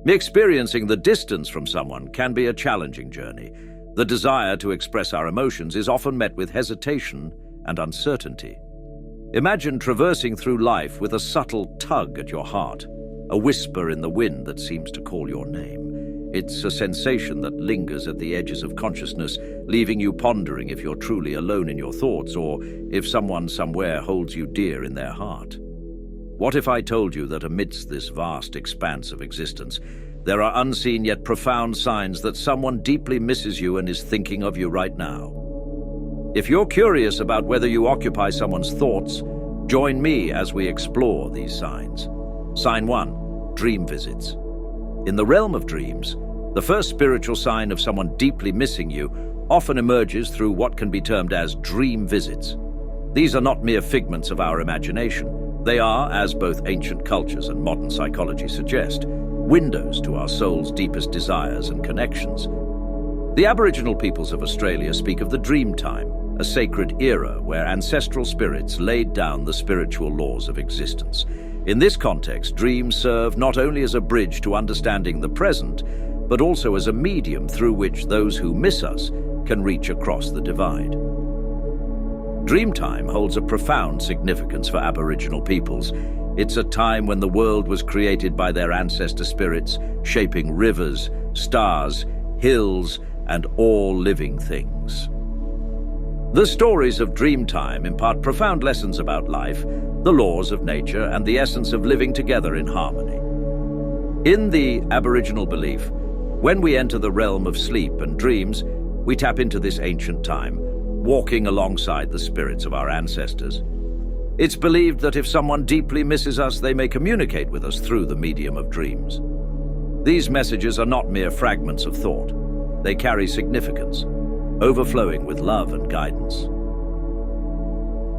Experiencing the distance from someone can be a challenging journey. The desire to express our emotions is often met with hesitation and uncertainty. Imagine traversing through life with a subtle tug at your heart, a whisper in the wind that seems to call your name. It's a sensation that lingers at the edges of consciousness, leaving you pondering if you're truly alone in your thoughts or if someone somewhere holds you dear in their heart. What if I told you that amidst this vast expanse of existence, there are unseen yet profound signs that someone deeply misses you and is thinking of you right now? If you're curious about whether you occupy someone's thoughts, join me as we explore these signs. Sign 1. Dream visits. In the realm of dreams, the first spiritual sign of someone deeply missing you often emerges through what can be termed as dream visits. These are not mere figments of our imagination. They are, as both ancient cultures and modern psychology suggest, windows to our soul's deepest desires and connections. The Aboriginal peoples of Australia speak of the dream time, a sacred era where ancestral spirits laid down the spiritual laws of existence. In this context, dreams serve not only as a bridge to understanding the present, but also as a medium through which those who miss us can reach across the divide. Dreamtime holds a profound significance for Aboriginal peoples. It's a time when the world was created by their ancestor spirits, shaping rivers, stars, hills, and all living things. The stories of Dreamtime impart profound lessons about life, the laws of nature, and the essence of living together in harmony. In the Aboriginal belief, when we enter the realm of sleep and dreams, we tap into this ancient time, walking alongside the spirits of our ancestors. It's believed that if someone deeply misses us, they may communicate with us through the medium of dreams. These messages are not mere fragments of thought. They carry significance, overflowing with love and guidance.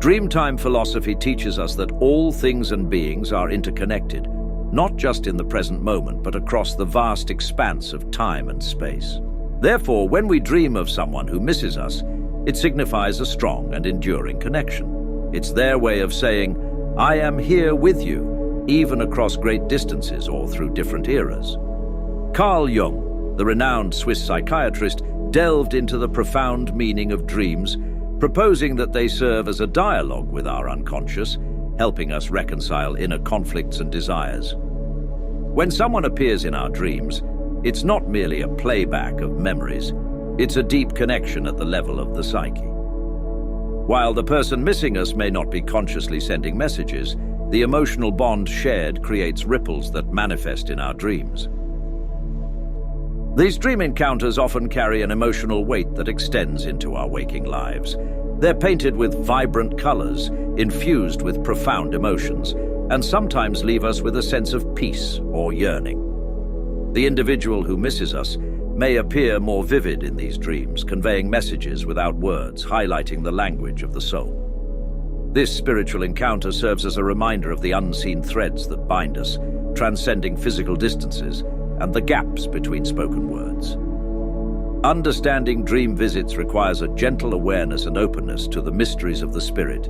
Dreamtime philosophy teaches us that all things and beings are interconnected, not just in the present moment, but across the vast expanse of time and space. Therefore, when we dream of someone who misses us, it signifies a strong and enduring connection. It's their way of saying, "I am here with you, even across great distances or through different eras." Carl Jung, the renowned Swiss psychiatrist, delved into the profound meaning of dreams, proposing that they serve as a dialogue with our unconscious, helping us reconcile inner conflicts and desires. When someone appears in our dreams, it's not merely a playback of memories, it's a deep connection at the level of the psyche. While the person missing us may not be consciously sending messages, the emotional bond shared creates ripples that manifest in our dreams. These dream encounters often carry an emotional weight that extends into our waking lives. They're painted with vibrant colors, infused with profound emotions, and sometimes leave us with a sense of peace or yearning. The individual who misses us may appear more vivid in these dreams, conveying messages without words, highlighting the language of the soul. This spiritual encounter serves as a reminder of the unseen threads that bind us, transcending physical distances and the gaps between spoken words. Understanding dream visits requires a gentle awareness and openness to the mysteries of the spirit,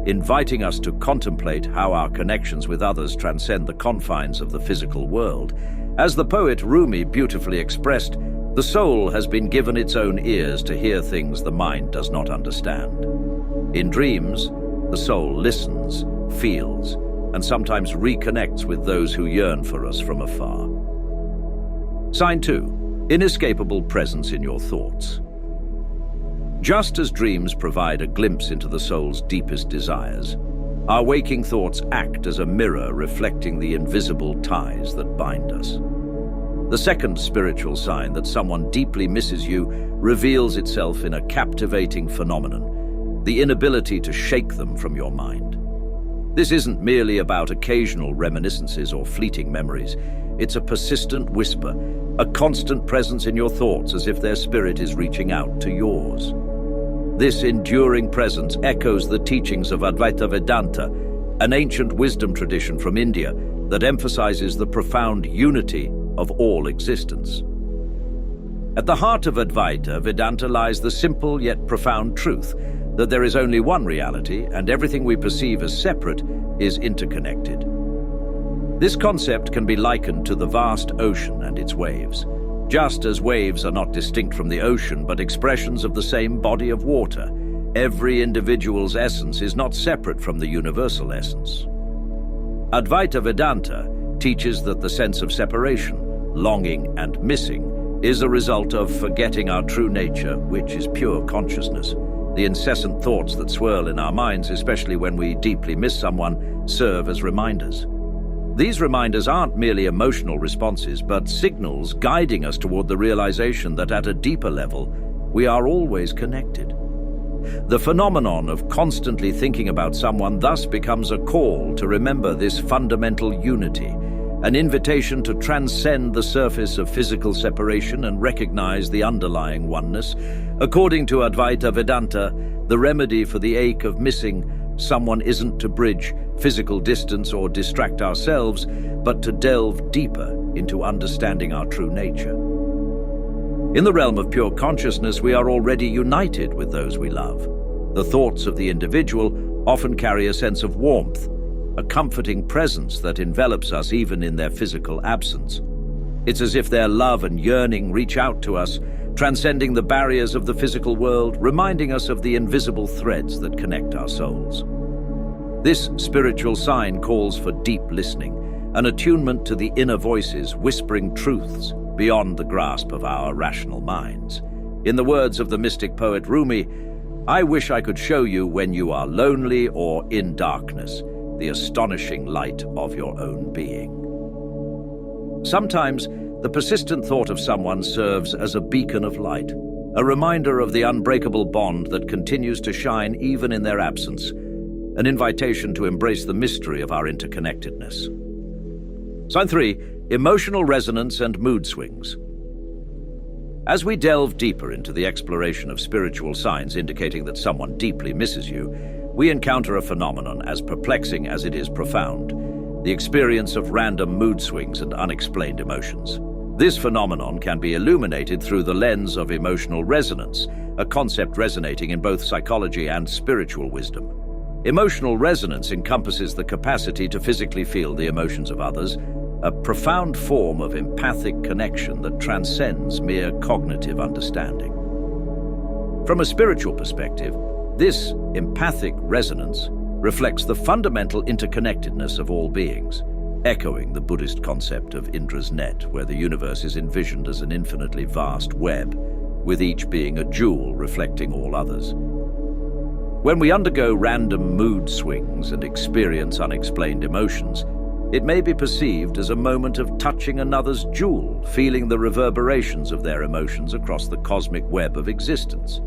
inviting us to contemplate how our connections with others transcend the confines of the physical world. As the poet Rumi beautifully expressed, the soul has been given its own ears to hear things the mind does not understand. In dreams, the soul listens, feels, and sometimes reconnects with those who yearn for us from afar. Sign 2. Inescapable presence in your thoughts. Just as dreams provide a glimpse into the soul's deepest desires, our waking thoughts act as a mirror reflecting the invisible ties that bind us. The second spiritual sign that someone deeply misses you reveals itself in a captivating phenomenon, the inability to shake them from your mind. This isn't merely about occasional reminiscences or fleeting memories. It's a persistent whisper, a constant presence in your thoughts as if their spirit is reaching out to yours. This enduring presence echoes the teachings of Advaita Vedanta, an ancient wisdom tradition from India that emphasizes the profound unity of all existence. At the heart of Advaita Vedanta lies the simple yet profound truth that there is only one reality and everything we perceive as separate is interconnected. This concept can be likened to the vast ocean and its waves. Just as waves are not distinct from the ocean but expressions of the same body of water, every individual's essence is not separate from the universal essence. Advaita Vedanta teaches that the sense of separation, longing and missing is a result of forgetting our true nature, which is pure consciousness. The incessant thoughts that swirl in our minds, especially when we deeply miss someone, serve as reminders. These reminders aren't merely emotional responses, but signals guiding us toward the realization that at a deeper level, we are always connected. The phenomenon of constantly thinking about someone thus becomes a call to remember this fundamental unity, an invitation to transcend the surface of physical separation and recognize the underlying oneness. According to Advaita Vedanta, the remedy for the ache of missing someone isn't to bridge physical distance or distract ourselves, but to delve deeper into understanding our true nature. In the realm of pure consciousness, we are already united with those we love. The thoughts of the individual often carry a sense of warmth, a comforting presence that envelops us even in their physical absence. It's as if their love and yearning reach out to us, transcending the barriers of the physical world, reminding us of the invisible threads that connect our souls. This spiritual sign calls for deep listening, an attunement to the inner voices whispering truths beyond the grasp of our rational minds. In the words of the mystic poet Rumi, "I wish I could show you when you are lonely or in darkness, the astonishing light of your own being." Sometimes, the persistent thought of someone serves as a beacon of light, a reminder of the unbreakable bond that continues to shine even in their absence, an invitation to embrace the mystery of our interconnectedness. Sign 3, emotional resonance and mood swings. As we delve deeper into the exploration of spiritual signs indicating that someone deeply misses you, we encounter a phenomenon as perplexing as it is profound: the experience of random mood swings and unexplained emotions. This phenomenon can be illuminated through the lens of emotional resonance, a concept resonating in both psychology and spiritual wisdom. Emotional resonance encompasses the capacity to physically feel the emotions of others, a profound form of empathic connection that transcends mere cognitive understanding. From a spiritual perspective, this empathic resonance reflects the fundamental interconnectedness of all beings, echoing the Buddhist concept of Indra's net, where the universe is envisioned as an infinitely vast web, with each being a jewel reflecting all others. When we undergo random mood swings and experience unexplained emotions, it may be perceived as a moment of touching another's jewel, feeling the reverberations of their emotions across the cosmic web of existence.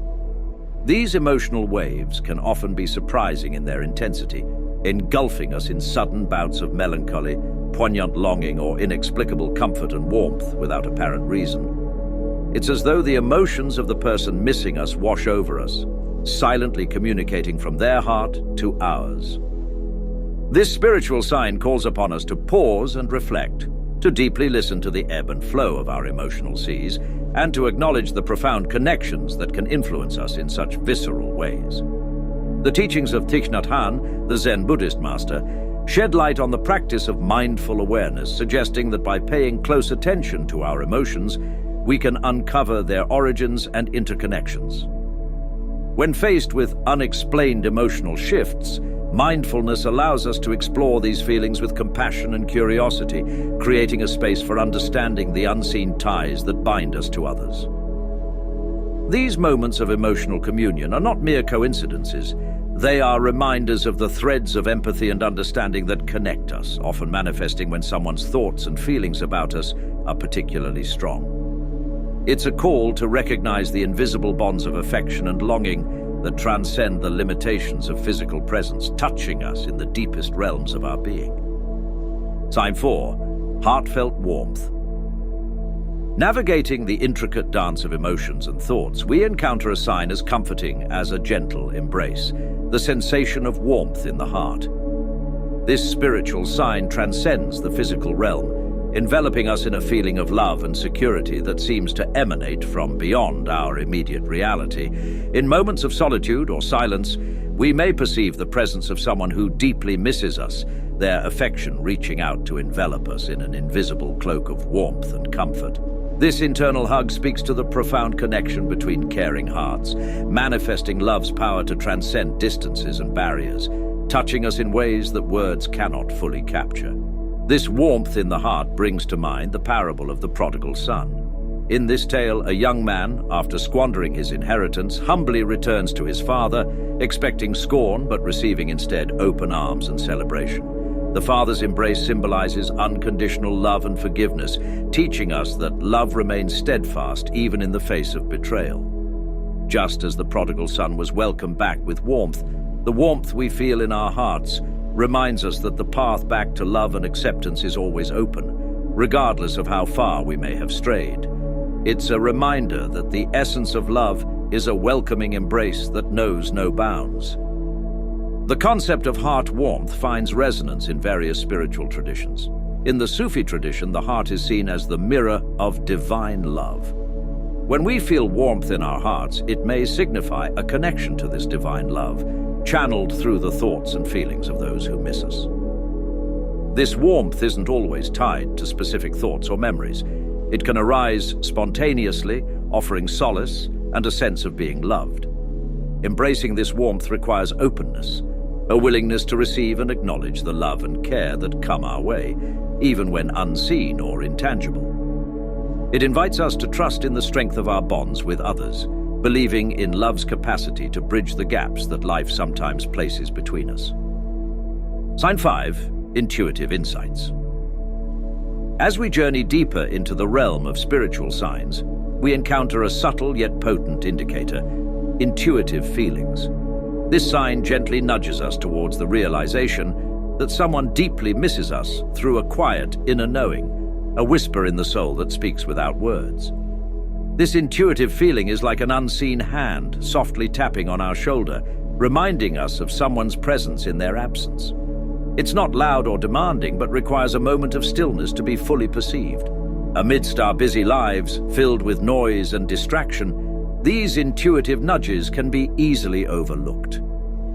These emotional waves can often be surprising in their intensity, engulfing us in sudden bouts of melancholy, poignant longing, or inexplicable comfort and warmth without apparent reason. It's as though the emotions of the person missing us wash over us, silently communicating from their heart to ours. This spiritual sign calls upon us to pause and reflect, to deeply listen to the ebb and flow of our emotional seas, and to acknowledge the profound connections that can influence us in such visceral ways. The teachings of Thich Nhat Hanh, the Zen Buddhist master, shed light on the practice of mindful awareness, suggesting that by paying close attention to our emotions, we can uncover their origins and interconnections. When faced with unexplained emotional shifts, mindfulness allows us to explore these feelings with compassion and curiosity, creating a space for understanding the unseen ties that bind us to others. These moments of emotional communion are not mere coincidences. They are reminders of the threads of empathy and understanding that connect us, often manifesting when someone's thoughts and feelings about us are particularly strong. It's a call to recognize the invisible bonds of affection and longing that transcend the limitations of physical presence, touching us in the deepest realms of our being. Sign 4, heartfelt warmth. Navigating the intricate dance of emotions and thoughts, we encounter a sign as comforting as a gentle embrace, the sensation of warmth in the heart. This spiritual sign transcends the physical realm, enveloping us in a feeling of love and security that seems to emanate from beyond our immediate reality. In moments of solitude or silence, we may perceive the presence of someone who deeply misses us, their affection reaching out to envelop us in an invisible cloak of warmth and comfort. This internal hug speaks to the profound connection between caring hearts, manifesting love's power to transcend distances and barriers, touching us in ways that words cannot fully capture. This warmth in the heart brings to mind the parable of the prodigal son. In this tale, a young man, after squandering his inheritance, humbly returns to his father, expecting scorn but receiving instead open arms and celebration. The father's embrace symbolizes unconditional love and forgiveness, teaching us that love remains steadfast even in the face of betrayal. Just as the prodigal son was welcomed back with warmth, the warmth we feel in our hearts reminds us that the path back to love and acceptance is always open, regardless of how far we may have strayed. It's a reminder that the essence of love is a welcoming embrace that knows no bounds. The concept of heart warmth finds resonance in various spiritual traditions. In the Sufi tradition, the heart is seen as the mirror of divine love. When we feel warmth in our hearts, it may signify a connection to this divine love, channeled through the thoughts and feelings of those who miss us. This warmth isn't always tied to specific thoughts or memories. It can arise spontaneously, offering solace and a sense of being loved. Embracing this warmth requires openness, a willingness to receive and acknowledge the love and care that come our way, even when unseen or intangible. It invites us to trust in the strength of our bonds with others, believing in love's capacity to bridge the gaps that life sometimes places between us. Sign 5, Intuitive Insights. As we journey deeper into the realm of spiritual signs, we encounter a subtle yet potent indicator: intuitive feelings. This sign gently nudges us towards the realization that someone deeply misses us through a quiet inner knowing, a whisper in the soul that speaks without words. This intuitive feeling is like an unseen hand softly tapping on our shoulder, reminding us of someone's presence in their absence. It's not loud or demanding, but requires a moment of stillness to be fully perceived. Amidst our busy lives, filled with noise and distraction, these intuitive nudges can be easily overlooked.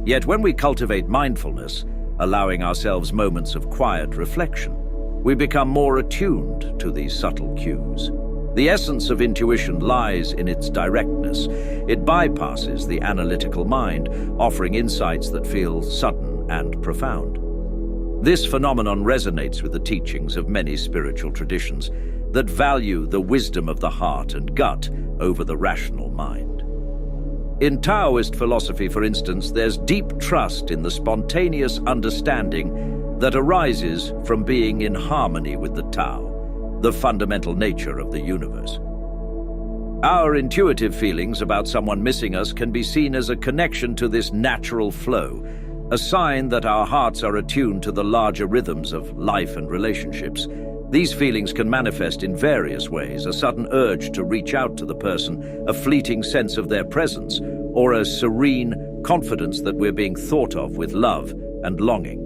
Yet when we cultivate mindfulness, allowing ourselves moments of quiet reflection, we become more attuned to these subtle cues. The essence of intuition lies in its directness. It bypasses the analytical mind, offering insights that feel sudden and profound. This phenomenon resonates with the teachings of many spiritual traditions that value the wisdom of the heart and gut over the rational mind. In Taoist philosophy, for instance, there's deep trust in the spontaneous understanding that arises from being in harmony with the Tao, the fundamental nature of the universe. Our intuitive feelings about someone missing us can be seen as a connection to this natural flow, a sign that our hearts are attuned to the larger rhythms of life and relationships. These feelings can manifest in various ways: a sudden urge to reach out to the person, a fleeting sense of their presence, or a serene confidence that we're being thought of with love and longing.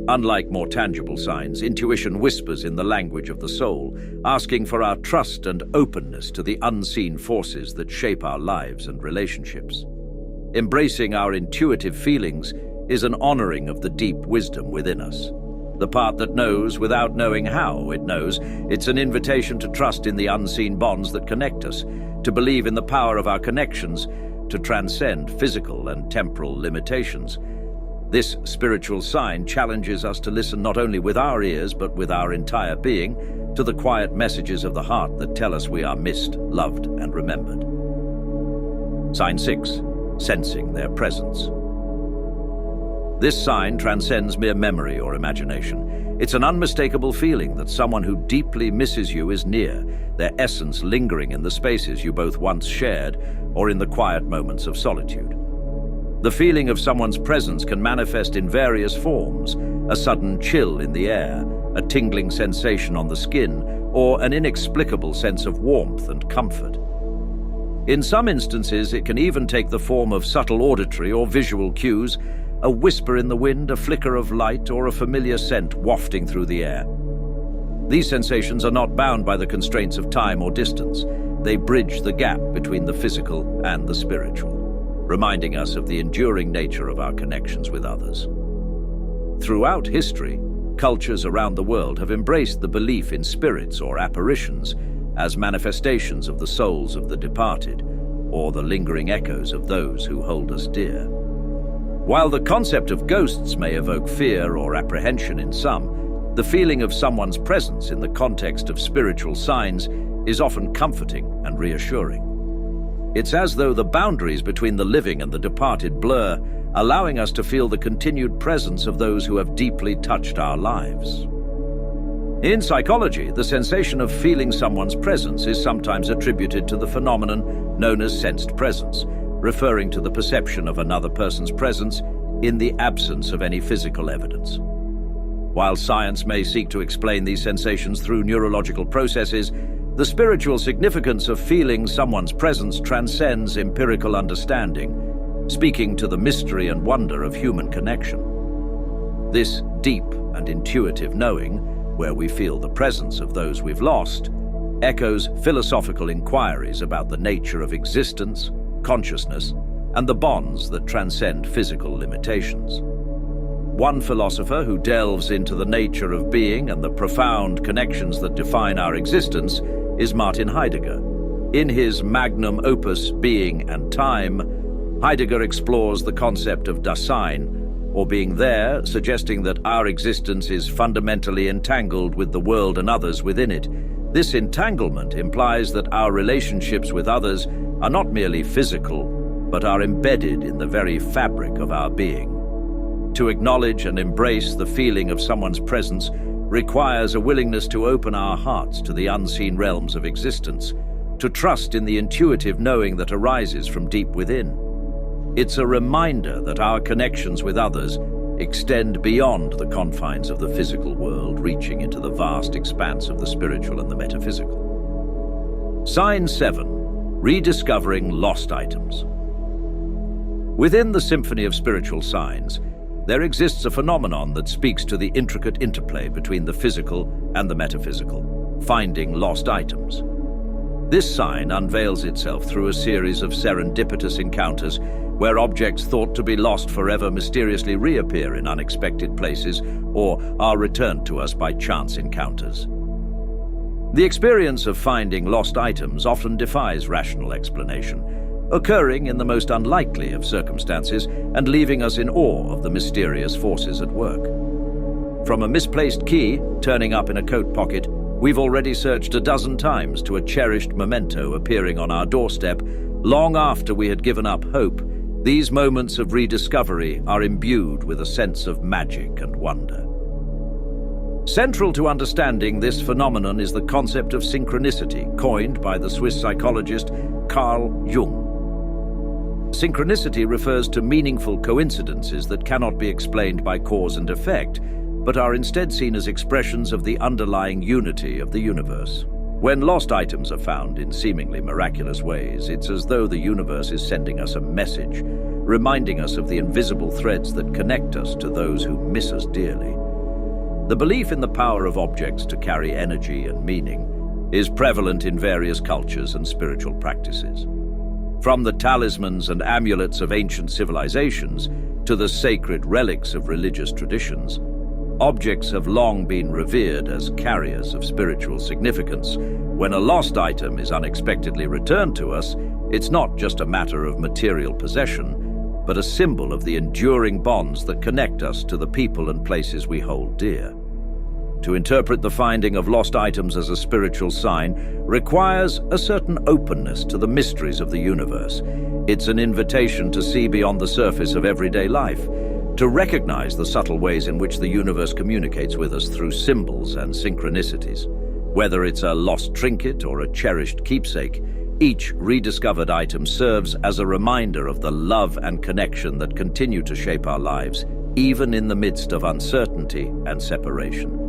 Unlike more tangible signs, intuition whispers in the language of the soul, asking for our trust and openness to the unseen forces that shape our lives and relationships. Embracing our intuitive feelings is an honoring of the deep wisdom within us. The part that knows without knowing how it knows. It's an invitation to trust in the unseen bonds that connect us, to believe in the power of our connections, to transcend physical and temporal limitations. This spiritual sign challenges us to listen not only with our ears but with our entire being to the quiet messages of the heart that tell us we are missed, loved, and remembered. Sign 6, Sensing their presence. This sign transcends mere memory or imagination. It's an unmistakable feeling that someone who deeply misses you is near, their essence lingering in the spaces you both once shared or in the quiet moments of solitude. The feeling of someone's presence can manifest in various forms: a sudden chill in the air, a tingling sensation on the skin, or an inexplicable sense of warmth and comfort. In some instances, it can even take the form of subtle auditory or visual cues: a whisper in the wind, a flicker of light, or a familiar scent wafting through the air. These sensations are not bound by the constraints of time or distance. They bridge the gap between the physical and the spiritual, reminding us of the enduring nature of our connections with others. Throughout history, cultures around the world have embraced the belief in spirits or apparitions as manifestations of the souls of the departed, or the lingering echoes of those who hold us dear. While the concept of ghosts may evoke fear or apprehension in some, the feeling of someone's presence in the context of spiritual signs is often comforting and reassuring. It's as though the boundaries between the living and the departed blur, allowing us to feel the continued presence of those who have deeply touched our lives. In psychology, the sensation of feeling someone's presence is sometimes attributed to the phenomenon known as sensed presence, referring to the perception of another person's presence in the absence of any physical evidence. While science may seek to explain these sensations through neurological processes, the spiritual significance of feeling someone's presence transcends empirical understanding, speaking to the mystery and wonder of human connection. This deep and intuitive knowing, where we feel the presence of those we've lost, echoes philosophical inquiries about the nature of existence, consciousness, and the bonds that transcend physical limitations. One philosopher who delves into the nature of being and the profound connections that define our existence is Martin Heidegger. In his magnum opus, Being and Time, Heidegger explores the concept of Dasein, or being there, suggesting that our existence is fundamentally entangled with the world and others within it. This entanglement implies that our relationships with others are not merely physical, but are embedded in the very fabric of our being. To acknowledge and embrace the feeling of someone's presence requires a willingness to open our hearts to the unseen realms of existence, to trust in the intuitive knowing that arises from deep within. It's a reminder that our connections with others extend beyond the confines of the physical world, reaching into the vast expanse of the spiritual and the metaphysical. Sign 7. Rediscovering lost items. Within the symphony of spiritual signs, there exists a phenomenon that speaks to the intricate interplay between the physical and the metaphysical, finding lost items. This sign unveils itself through a series of serendipitous encounters where objects thought to be lost forever mysteriously reappear in unexpected places or are returned to us by chance encounters. The experience of finding lost items often defies rational explanation, occurring in the most unlikely of circumstances and leaving us in awe of the mysterious forces at work. From a misplaced key turning up in a coat pocket, we've already searched a dozen times, to a cherished memento appearing on our doorstep long after we had given up hope. These moments of rediscovery are imbued with a sense of magic and wonder. Central to understanding this phenomenon is the concept of synchronicity, coined by the Swiss psychologist Carl Jung. Synchronicity refers to meaningful coincidences that cannot be explained by cause and effect, but are instead seen as expressions of the underlying unity of the universe. When lost items are found in seemingly miraculous ways, it's as though the universe is sending us a message, reminding us of the invisible threads that connect us to those who miss us dearly. The belief in the power of objects to carry energy and meaning is prevalent in various cultures and spiritual practices. From the talismans and amulets of ancient civilizations to the sacred relics of religious traditions, objects have long been revered as carriers of spiritual significance. When a lost item is unexpectedly returned to us, it's not just a matter of material possession, but a symbol of the enduring bonds that connect us to the people and places we hold dear. To interpret the finding of lost items as a spiritual sign requires a certain openness to the mysteries of the universe. It's an invitation to see beyond the surface of everyday life, to recognize the subtle ways in which the universe communicates with us through symbols and synchronicities. Whether it's a lost trinket or a cherished keepsake, each rediscovered item serves as a reminder of the love and connection that continue to shape our lives, even in the midst of uncertainty and separation.